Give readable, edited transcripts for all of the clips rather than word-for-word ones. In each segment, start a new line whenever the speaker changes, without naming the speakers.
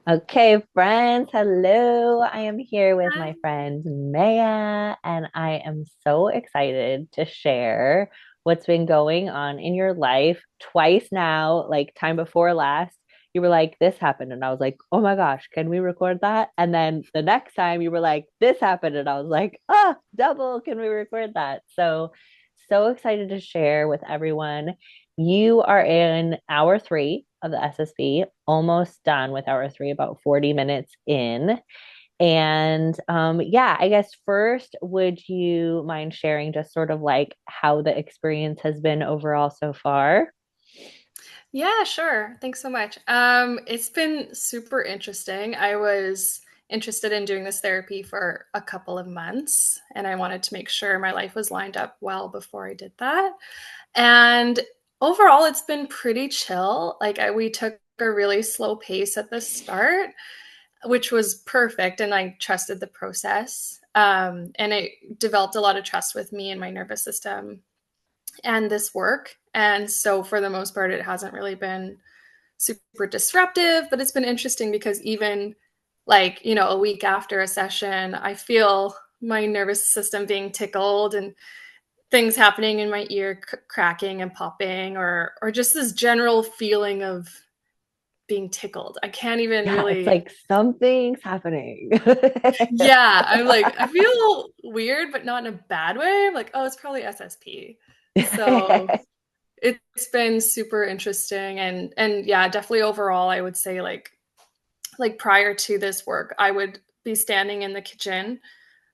Okay, friends, hello. I am here with
Hi.
my friend Maya, and I am so excited to share what's been going on in your life twice now, like time before last. You were like, this happened, and I was like, oh my gosh, can we record that? And then the next time you were like, this happened, and I was like, ah, double, can we record that? So excited to share with everyone. You are in hour three of the SSP, almost done with hour three, about 40 minutes in. And yeah, I guess first, would you mind sharing just sort of like how the experience has been overall so far?
Yeah, sure. Thanks so much. It's been super interesting. I was interested in doing this therapy for a couple of months, and I wanted to make sure my life was lined up well before I did that. And overall, it's been pretty chill. We took a really slow pace at the start, which was perfect, and I trusted the process. And it developed a lot of trust with me and my nervous system and this work. And so, for the most part, it hasn't really been super disruptive, but it's been interesting because even a week after a session, I feel my nervous system being tickled and things happening in my ear cracking and popping or just this general feeling of being tickled. I can't even
Yeah, it's
really.
like something's happening.
Yeah, I'm like, I feel weird, but not in a bad way. I'm like, oh, it's probably SSP. So it's been super interesting and yeah, definitely overall, I would say like prior to this work, I would be standing in the kitchen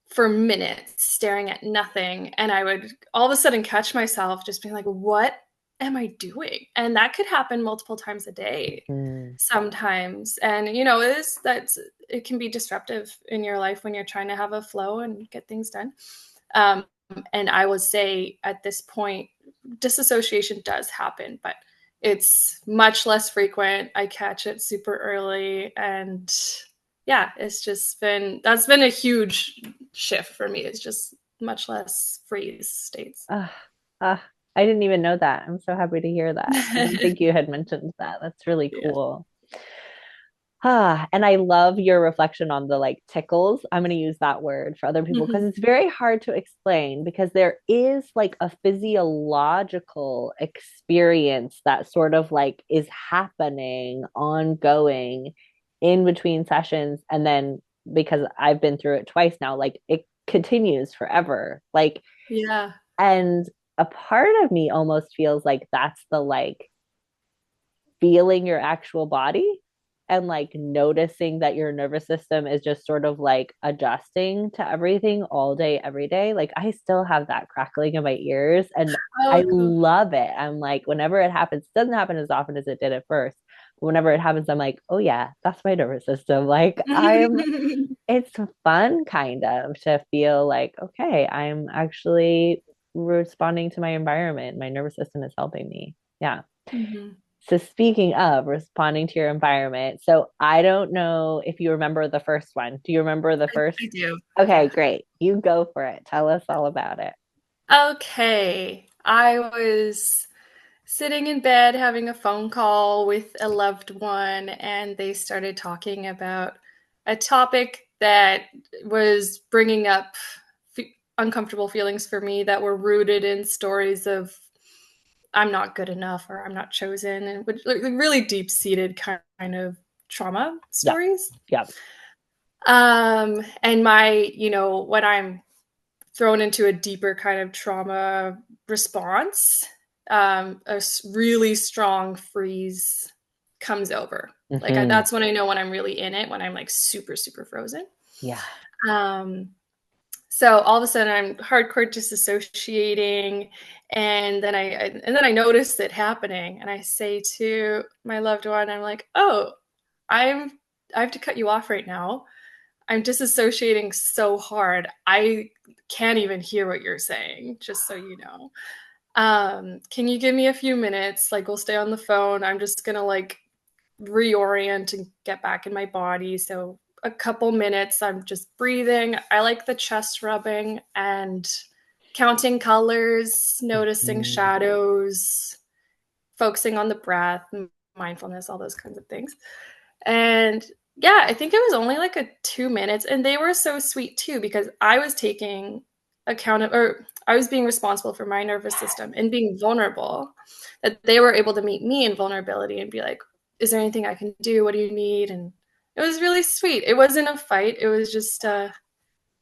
for minutes staring at nothing, and I would all of a sudden catch myself just being like, what am I doing? And that could happen multiple times a day
Mm.
sometimes. And it can be disruptive in your life when you're trying to have a flow and get things done. um, and I would say at this point, disassociation does happen, but it's much less frequent. I catch it super early, and yeah, that's been a huge shift for me. It's just much less freeze states.
Ah, I didn't even know that. I'm so happy to hear that. I don't think you had mentioned that. That's really
Yeah.
cool. And I love your reflection on the like tickles. I'm going to use that word for other people because
Mhm.
it's very hard to explain because there is like a physiological experience that sort of like is happening ongoing in between sessions. And then because I've been through it twice now, like it continues forever. Like,
Yeah.
and a part of me almost feels like that's the like feeling your actual body and like noticing that your nervous system is just sort of like adjusting to everything all day, every day. Like I still have that crackling in my ears and I
Oh, cool.
love it. I'm like, whenever it happens, it doesn't happen as often as it did at first. But whenever it happens, I'm like, oh yeah, that's my nervous system. Like it's fun kind of to feel like, okay, I'm actually responding to my environment. My nervous system is helping me. Yeah.
Mhm.
So speaking of responding to your environment, so I don't know if you remember the first one. Do you remember the
I
first?
do.
Okay,
Yeah.
great. You go for it. Tell us all about it.
Okay. I was sitting in bed having a phone call with a loved one, and they started talking about a topic that was bringing up uncomfortable feelings for me that were rooted in stories of I'm not good enough or I'm not chosen, and like really deep seated kind of trauma
Yeah.
stories.
Yeah.
And when I'm thrown into a deeper kind of trauma response, really strong freeze comes over.
Hmm.
That's when I know when I'm really in it, when I'm like super, super frozen.
Yeah.
Um, so all of a sudden I'm hardcore disassociating, and then I noticed it happening, and I say to my loved one, I'm like, "Oh, I'm I have to cut you off right now. I'm disassociating so hard. I can't even hear what you're saying, just so you know. Can you give me a few minutes? Like, we'll stay on the phone. I'm just gonna like reorient and get back in my body. So, a couple minutes, I'm just breathing. I like the chest rubbing and counting colors, noticing
Mhm.
shadows, focusing on the breath, mindfulness, all those kinds of things. And Yeah, I think it was only like a 2 minutes, and they were so sweet too because I was taking account of, or I was being responsible for my nervous system and being vulnerable. That they were able to meet me in vulnerability and be like, "Is there anything I can do? What do you need?" And it was really sweet. It wasn't a fight. It was just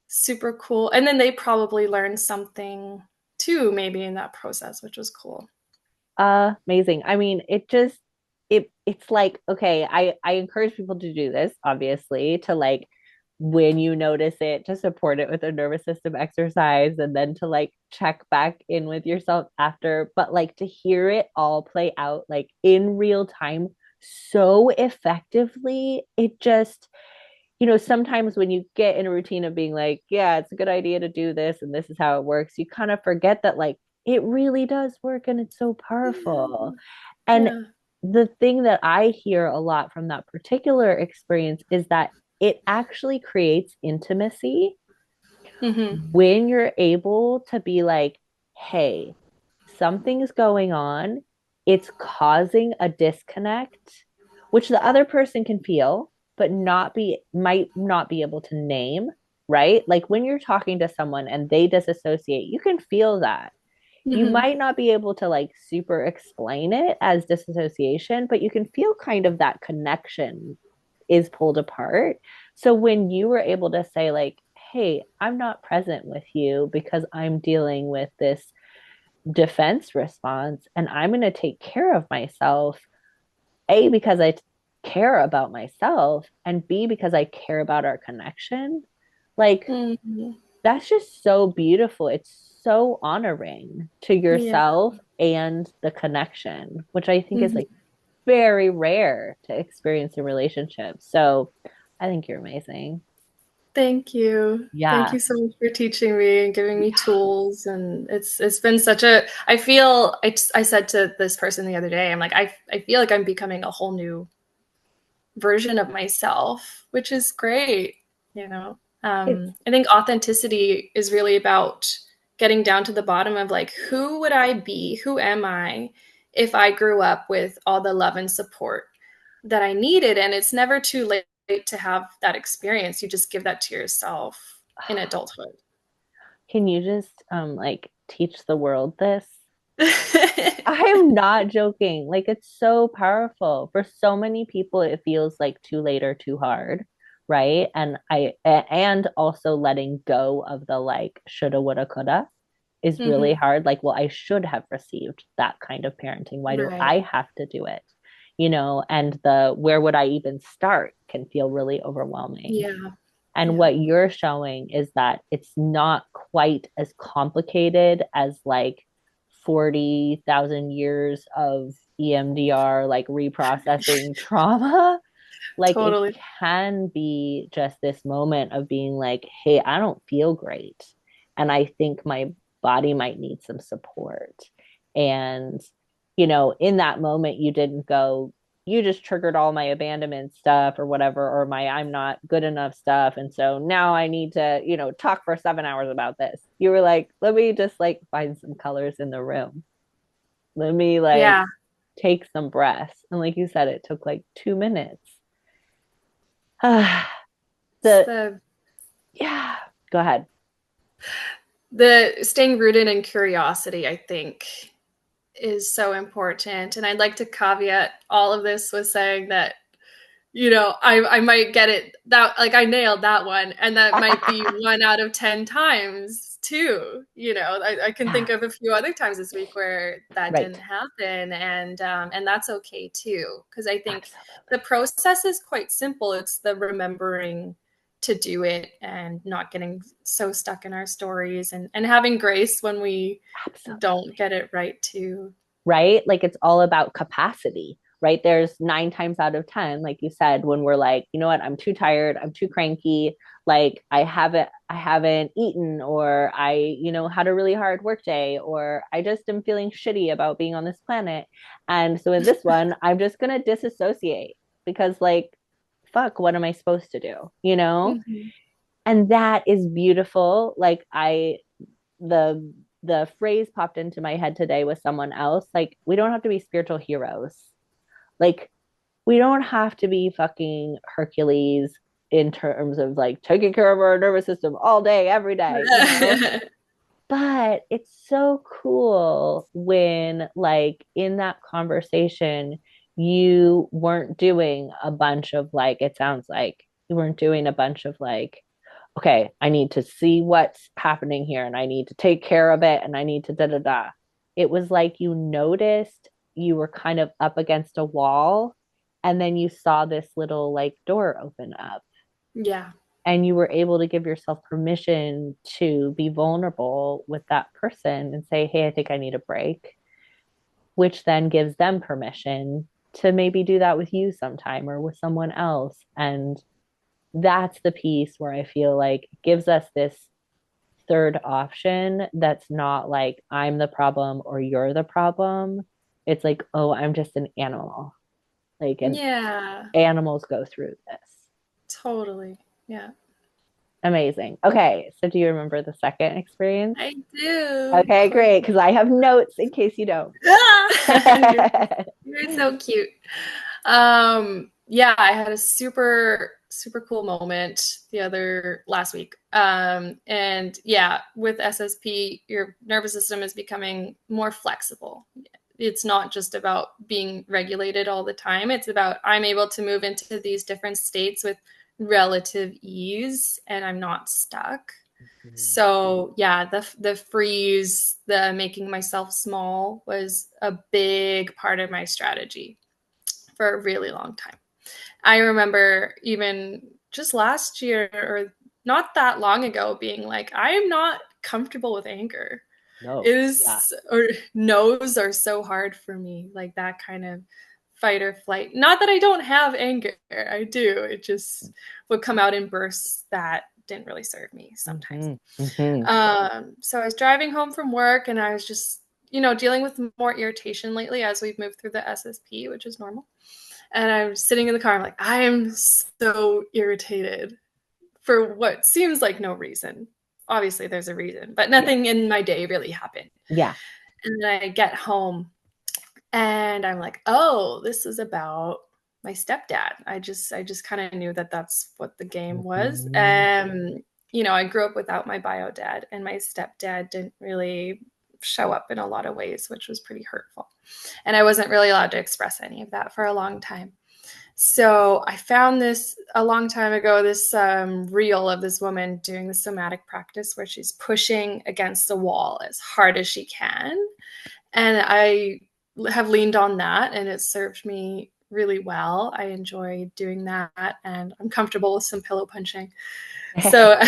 super cool. And then they probably learned something too, maybe in that process, which was cool.
Amazing. I mean, it's like, okay, I encourage people to do this, obviously, to like when you notice it, to support it with a nervous system exercise and then to like check back in with yourself after, but like to hear it all play out like in real time so effectively, it just sometimes when you get in a routine of being like, yeah, it's a good idea to do this and this is how it works, you kind of forget that like it really does work and it's so powerful.
Yeah.
And
Yeah.
the thing that I hear a lot from that particular experience is that it actually creates intimacy
Hmm.
when you're able to be like, hey, something's going on, it's causing a disconnect, which the other person can feel, but might not be able to name, right? Like when you're talking to someone and they disassociate, you can feel that. You
Hmm.
might not be able to like super explain it as disassociation, but you can feel kind of that connection is pulled apart. So when you were able to say, like, hey, I'm not present with you because I'm dealing with this defense response and I'm going to take care of myself, A, because care about myself, and B, because I care about our connection, like,
Hmm.
that's just so beautiful. It's so honoring to
Yeah.
yourself and the connection, which I think is
Hmm.
like very rare to experience in relationships. So I think you're amazing.
Thank you. Thank
Yeah.
you so much for teaching me and giving me tools. And it's been such a, I feel, I said to this person the other day, I'm like, I feel like I'm becoming a whole new version of myself, which is great. You know,
It's
I think authenticity is really about getting down to the bottom of like, who would I be? Who am I if I grew up with all the love and support that I needed? And it's never too late to have that experience. You just give that to yourself in adulthood.
can you just like teach the world this? I am not joking. Like it's so powerful. For so many people it feels like too late or too hard, right? And also letting go of the like shoulda woulda coulda is really
Hmm.
hard. Like, well, I should have received that kind of parenting. Why do
Right.
I have to do it? And the where would I even start can feel really overwhelming.
Yeah.
And
Yeah.
what you're showing is that it's not quite as complicated as like 40,000 years of EMDR, like reprocessing trauma. Like it
Totally.
can be just this moment of being like, hey, I don't feel great. And I think my body might need some support. And, in that moment, you didn't go, you just triggered all my abandonment stuff or whatever, or my I'm not good enough stuff. And so now I need to, talk for 7 hours about this. You were like, let me just like find some colors in the room. Let me like
Yeah.
take some breaths. And like you said, it took like 2 minutes.
It's
the
the
Yeah, go ahead.
staying rooted in curiosity, I think, is so important. And I'd like to caveat all of this with saying that, I might get it that like I nailed that one, and that might be 1 out of 10 times too. I can
Yeah,
think of a few other times this week where that
right.
didn't happen, and that's okay too. Because I think the
Absolutely.
process is quite simple. It's the remembering to do it and not getting so stuck in our stories, and having grace when we don't
Absolutely.
get it right too.
Right? Like it's all about capacity, right? There's 9 times out of 10, like you said, when we're like, you know what, I'm too tired, I'm too cranky, like I haven't eaten, or I, had a really hard work day, or I just am feeling shitty about being on this planet. And so in this one, I'm just gonna disassociate because like, fuck, what am I supposed to do?
Mhm.
And that is beautiful. Like the phrase popped into my head today with someone else, like we don't have to be spiritual heroes. Like we don't have to be fucking Hercules in terms of like taking care of our nervous system all day, every day, you know? But it's so cool when, like, in that conversation, you weren't doing a bunch of like, it sounds like you weren't doing a bunch of like, okay, I need to see what's happening here and I need to take care of it and I need to da da da. It was like you noticed you were kind of up against a wall and then you saw this little like door open up
Yeah.
and you were able to give yourself permission to be vulnerable with that person and say, hey, I think I need a break, which then gives them permission to maybe do that with you sometime or with someone else. And that's the piece where I feel like it gives us this third option that's not like I'm the problem or you're the problem. It's like, oh, I'm just an animal. Like, and
Yeah.
animals go through this.
Totally. Yeah.
Amazing. Okay, so do you remember the second experience?
I do, of
Okay,
course.
great, because I have notes in case you don't.
Ah! You're so cute. Yeah, I had a super cool moment the other last week. And yeah, with SSP, your nervous system is becoming more flexible. It's not just about being regulated all the time. It's about I'm able to move into these different states with relative ease and I'm not stuck. So yeah, the freeze, the making myself small was a big part of my strategy for a really long time. I remember even just last year or not that long ago being like, I am not comfortable with anger.
No,
It
yeah.
is, or no's are so hard for me, like that kind of fight or flight. Not that I don't have anger, I do. It just would come out in bursts that didn't really serve me sometimes.
Mm-hmm. Mm-hmm.
So I was driving home from work and I was just, dealing with more irritation lately as we've moved through the SSP, which is normal. And I'm sitting in the car. I'm like, I am so irritated for what seems like no reason. Obviously, there's a reason, but
Yeah.
nothing in my day really happened.
Yeah.
And then I get home and I'm like, oh, this is about my stepdad. I just kind of knew that that's what the game was.
Mm-hmm.
I grew up without my bio dad, and my stepdad didn't really show up in a lot of ways, which was pretty hurtful. And I wasn't really allowed to express any of that for a long time. So I found this a long time ago, this reel of this woman doing the somatic practice where she's pushing against the wall as hard as she can. And I have leaned on that and it served me really well. I enjoy doing that and I'm comfortable with some pillow punching. So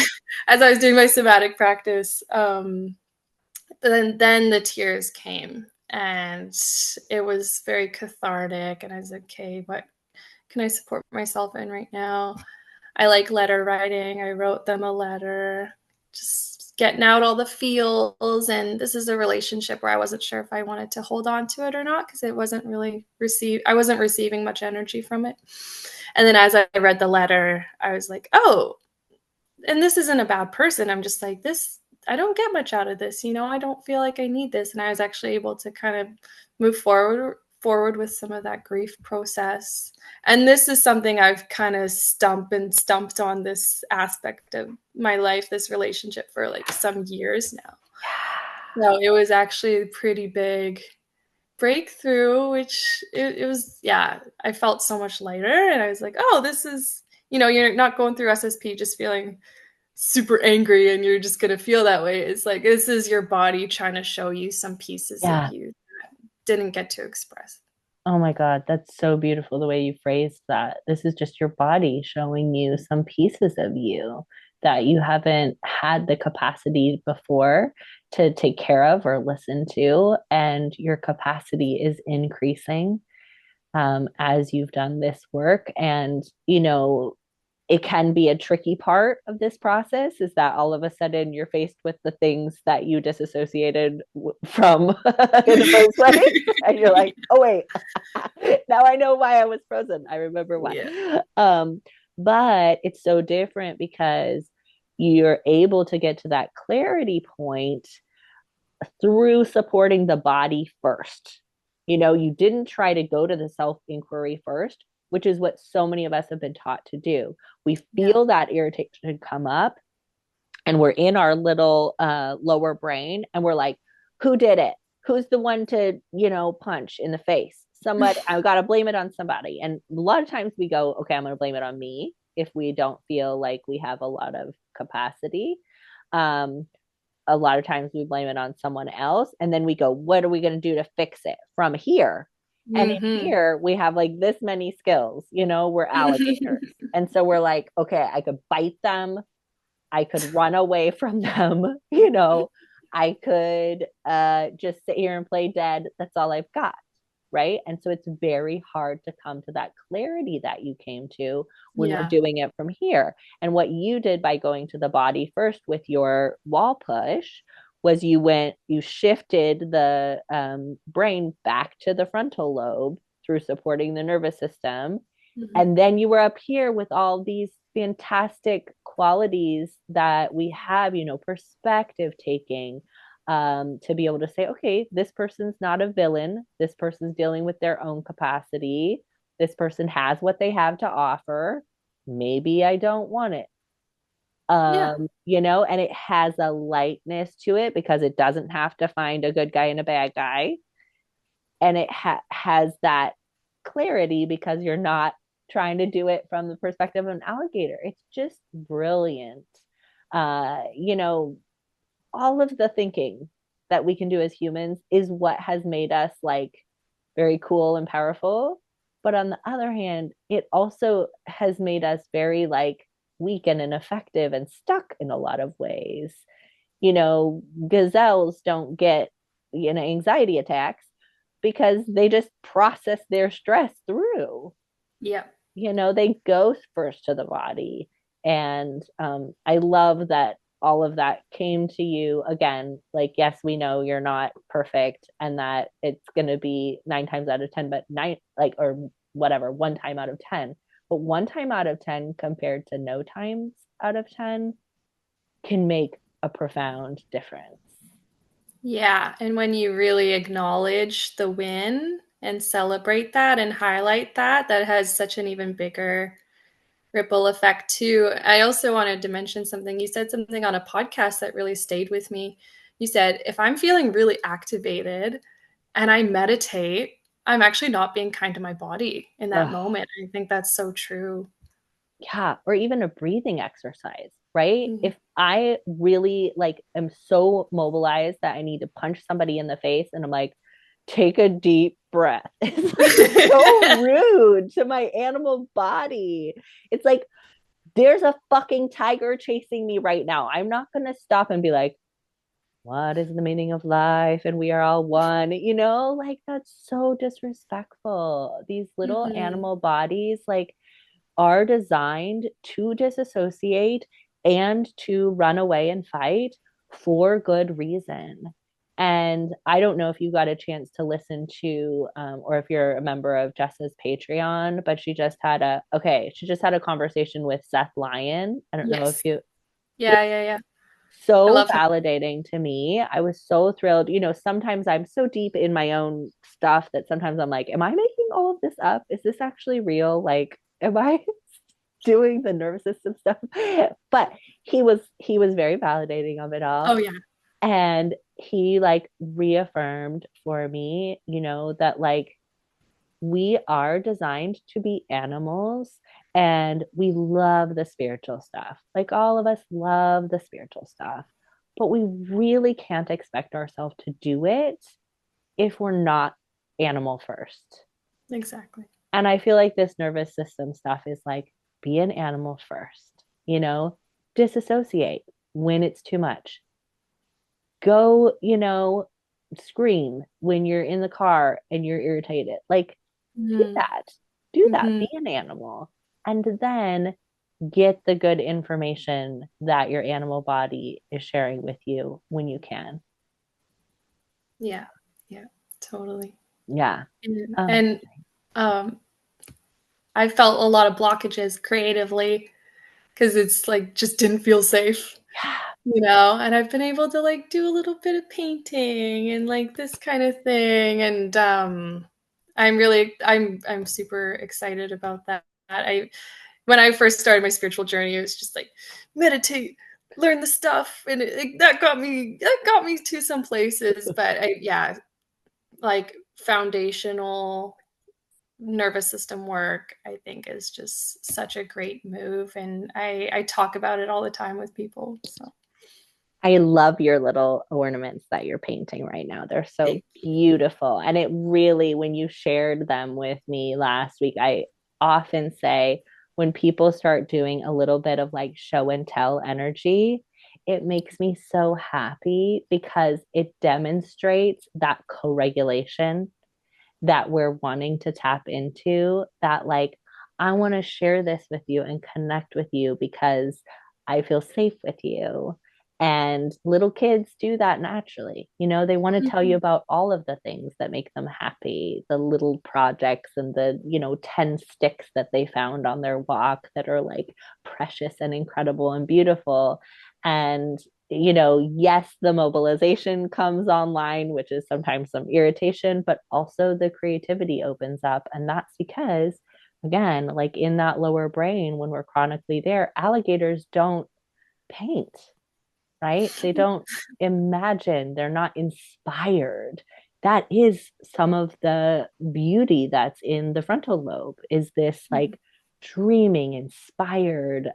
as I was doing my somatic practice, then the tears came and it was very cathartic. And I was like, okay, what can I support myself in right now? I like letter writing. I wrote them a letter, just getting out all the feels. And this is a relationship where I wasn't sure if I wanted to hold on to it or not because it wasn't really I wasn't receiving much energy from it. And then as I read the letter, I was like, oh, and this isn't a bad person. I'm just like, this, I don't get much out of this. I don't feel like I need this. And I was actually able to kind of move forward with some of that grief process. And this is something I've kind of stumped on this aspect of my life, this relationship for like some years now. So it was actually a pretty big breakthrough, which it was, yeah, I felt so much lighter. And I was like, oh, this is, you're not going through SSP just feeling super angry and you're just going to feel that way. It's like, this is your body trying to show you some pieces of
Yeah.
you that didn't get to express.
Oh my God, that's so beautiful the way you phrased that. This is just your body showing you some pieces of you that you haven't had the capacity before to take care of or listen to. And your capacity is increasing as you've done this work. And, it can be a tricky part of this process is that all of a sudden you're faced with the things that you disassociated from in the first place. And you're like, oh, wait, now I know why I was frozen. I remember why.
Yeah.
But it's so different because you're able to get to that clarity point through supporting the body first. You didn't try to go to the self inquiry first, which is what so many of us have been taught to do. We
Yeah.
feel that irritation come up, and we're in our little lower brain, and we're like, who did it? Who's the one to, punch in the face? Somebody, I got to blame it on somebody. And a lot of times we go, okay, I'm going to blame it on me if we don't feel like we have a lot of capacity. Um, a lot of times we blame it on someone else. And then we go, what are we going to do to fix it from here? And in
Mm-hmm.
here, we have like this many skills, we're alligators. And so we're like, okay, I could bite them. I could run away from them, I could just sit here and play dead. That's all I've got. Right. And so it's very hard to come to that clarity that you came to when we're
Yeah.
doing it from here. And what you did by going to the body first with your wall push was you shifted the brain back to the frontal lobe through supporting the nervous system.
Mm-hmm.
And then you were up here with all these fantastic qualities that we have, perspective taking, to be able to say, okay, this person's not a villain. This person's dealing with their own capacity. This person has what they have to offer. Maybe I don't want it.
Yeah.
And it has a lightness to it because it doesn't have to find a good guy and a bad guy. And it has that clarity because you're not trying to do it from the perspective of an alligator. It's just brilliant. Uh, you know, all of the thinking that we can do as humans is what has made us like very cool and powerful. But on the other hand, it also has made us very like weak and ineffective and stuck in a lot of ways. Gazelles don't get, anxiety attacks because they just process their stress through.
Yeah.
They go first to the body. And I love that all of that came to you again. Like, yes, we know you're not perfect and that it's going to be 9 times out of 10, but nine, like, or whatever, 1 time out of 10. But 1 time out of 10 compared to no times out of 10 can make a profound difference.
Yeah. And when you really acknowledge the win and celebrate that and highlight that, that has such an even bigger ripple effect too. I also wanted to mention something. You said something on a podcast that really stayed with me. You said, if I'm feeling really activated and I meditate, I'm actually not being kind to my body in that
Ugh.
moment. I think that's so true.
Yeah, or even a breathing exercise, right?
Mhm.
If I really like am so mobilized that I need to punch somebody in the face and I'm like, take a deep breath. It's like so rude to my animal body. It's like there's a fucking tiger chasing me right now. I'm not going to stop and be like, what is the meaning of life? And we are all one. Like that's so disrespectful. These little
Mhm.
animal bodies, like, are designed to disassociate and to run away and fight for good reason. And I don't know if you got a chance to listen to, or if you're a member of Jessa's Patreon, but she just had a conversation with Seth Lyon. I don't know if
Yes.
you,
Yeah, yeah, yeah. I
so
love him.
validating to me. I was so thrilled. Sometimes I'm so deep in my own stuff that sometimes I'm like, am I making all of this up? Is this actually real? Like, am I doing the nervous system stuff? But he was very validating of it all.
Oh yeah.
And he like reaffirmed for me, that like we are designed to be animals and we love the spiritual stuff. Like all of us love the spiritual stuff, but we really can't expect ourselves to do it if we're not animal first.
Exactly.
And I feel like this nervous system stuff is like be an animal first, disassociate when it's too much. Go, scream when you're in the car and you're irritated. Like do
Mm-hmm.
that. Do that.
Mm-hmm.
Be an animal. And then get the good information that your animal body is sharing with you when you can.
Yeah. Yeah. Totally.
Yeah.
And um, I felt a lot of blockages creatively because it's like just didn't feel safe. and I've been able to like do a little bit of painting and like this kind of thing. And I'm super excited about that. I When I first started my spiritual journey, it was just like meditate, learn the stuff, and that got me to some places. But yeah, like foundational nervous system work, I think is just such a great move, and I talk about it all the time with people. So
I love your little ornaments that you're painting right now. They're so
thank
beautiful. And it really, when you shared them with me last week, I often say when people start doing a little bit of like show and tell energy, it makes me so happy because it demonstrates that co regulation that we're wanting to tap into, that like I want to share this with you and connect with you because I feel safe with you. And little kids do that naturally. They want to tell you
you.
about all of the things that make them happy, the little projects and the 10 sticks that they found on their walk that are like precious and incredible and beautiful. And yes, the mobilization comes online, which is sometimes some irritation, but also the creativity opens up. And that's because, again, like in that lower brain, when we're chronically there, alligators don't paint, right? They don't imagine, they're not inspired. That is some of the beauty that's in the frontal lobe, is this like dreaming, inspired,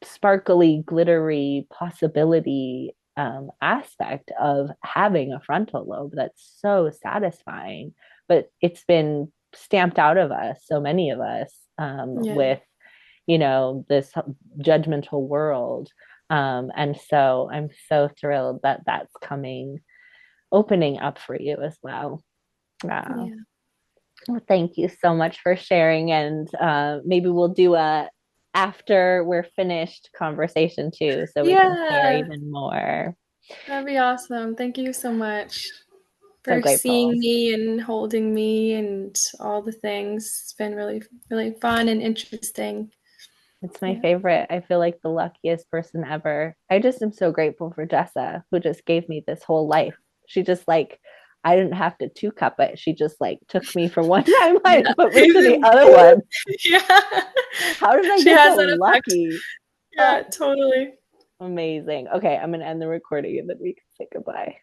sparkly, glittery possibility aspect of having a frontal lobe that's so satisfying. But it's been stamped out of us, so many of us,
Yeah.
with this judgmental world. And so I'm so thrilled that that's opening up for you as well. Wow.
Yeah.
Well, thank you so much for sharing. And maybe we'll do a after we're finished conversation too, so we can share
Yeah.
even more.
That'd be awesome. Thank you so much
So
for seeing
grateful.
me and holding me and all the things. It's been really, really fun and interesting.
It's my
Yeah.
favorite. I feel like the luckiest person ever. I just am so grateful for Jessa, who just gave me this whole life. She just like, I didn't have to two cup it. She just like took me from one timeline
Yeah.
and put me to the other one.
Yeah.
How did I
She
get
has
so
that effect.
lucky?
Yeah, totally.
Amazing. Okay, I'm gonna end the recording and then we can say goodbye.